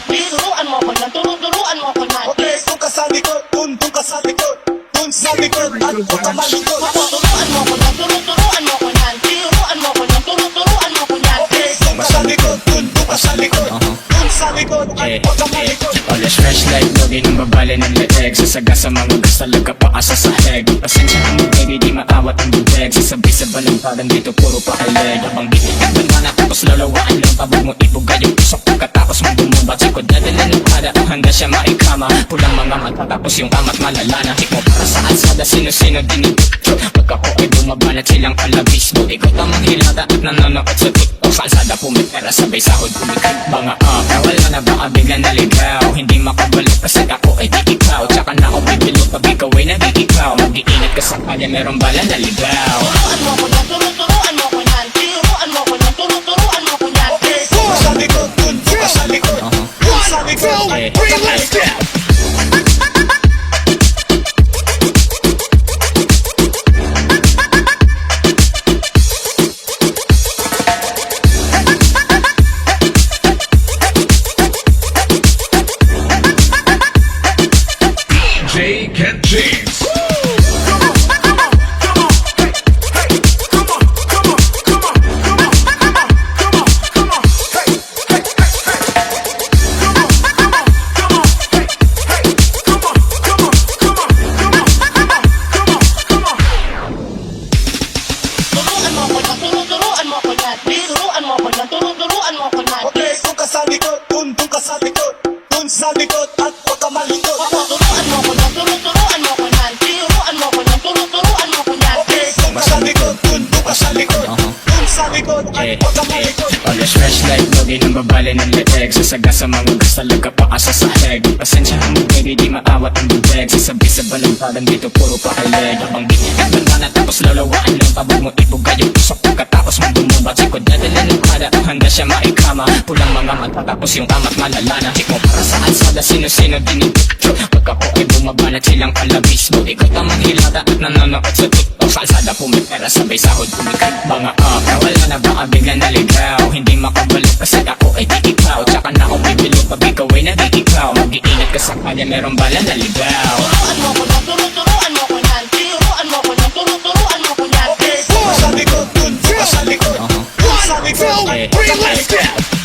yan. Turuan mo ko yan, turuan mo ko yan. Okay, doon ka sa likod, doon ka sa likod, doon sa likod, at huwag ka malikod. Turuan mo ko yan, turuan mo ko yan. Turuan mo ko yan, turuan mo ko yan. Okay, doon ka sa likod, doon ka sa likod, doon sa likod, at huwag ka malikod. Always fresh like loading ng babali ng leeg. Sasaga sa mga gasalag ka paasa sa heg. Pasensya ang baby, di maawat ang bubeg. Sasabi sa balantaran dito puro pakilig. Abang bitin ka banana tapos lalawaan lang. Pabog mo ipuga yung usok pagkatapos mo bumaba. Sikod dadala ng para ang handa siya maikama. Pulang mga mata tapos yung amat malalana. Hik mo para sa alsada sino-sino dinidikto. Pag ako ay bumabanat silang kalabis mo. Ikaw tamang hilata at nanonood sa TikTok. Sa alsada pumitera sabay sahod kumikig. Mga wala na baka biglang naligaw. Hindi makabalik kasi ako ay di ikaw. Tsaka na ako bibilo pag ikaw ay nagigikaw. Mag-iingat ka sa kanya merong bala naligaw. Turuan mo ko yan, turuan mo ko yan. Turuan mo ko yan, turuan mo ko yan. Okay, doon ka sa likod, doon ka sa likod, doon sa likod, at huwag ka malikod. J. Cat James. Turuan mo ko yan, turuan mo ko yan. Turuan mo ko yan, turuan mo ko yan. Okay, doon ka sa likod, doon ka sa likod, doon sa likod, at huwag ka malikod. Turuan mo ko yan, turuan mo ko yan. Turuan mo ko yan, turuan mo ko yan. Okay, doon ka sa likod, doon ka sa likod, doon sa likod, at huwag ka malikod. Always fresh like loading ng babali ng leeg. Sasaga sa mga gasalag ka paasa sa heg. Pasensya ang baby, di maawat ang bubeg. Sasabi sa balantaran dito puro pakilig. Abang bitin ka banana tapos lalawaan lang. Pabog mo ipuga yung usok pagkatapos mo bumaba. Sikod dadala ng para ang handa siya maikama. Pulang mga mata tapos yung amat malalana. Hik mo para sa alsada sino-sino dinidikto. Pag ako ay bumabanat silang kalabis mo. Ikaw tamang hilata at nanonood sa TikTok. Sa alsada pumitera sabay sahod kumikig. Mga wala na baka biglang naligaw. Hindi makabalik kasi ako ay di ikaw. Tsaka na ako bibilo pag ikaw ay nagigikaw. Mag-iingat ka sa kanya merong bala naligaw. Turuan mo ko yan, turuan mo ko yan. Turuan mo ko yan, turuan mo ko yan. Okay, doon ka sa likod, doon ka sa likod, doon sa likod, at huwag ka malikod.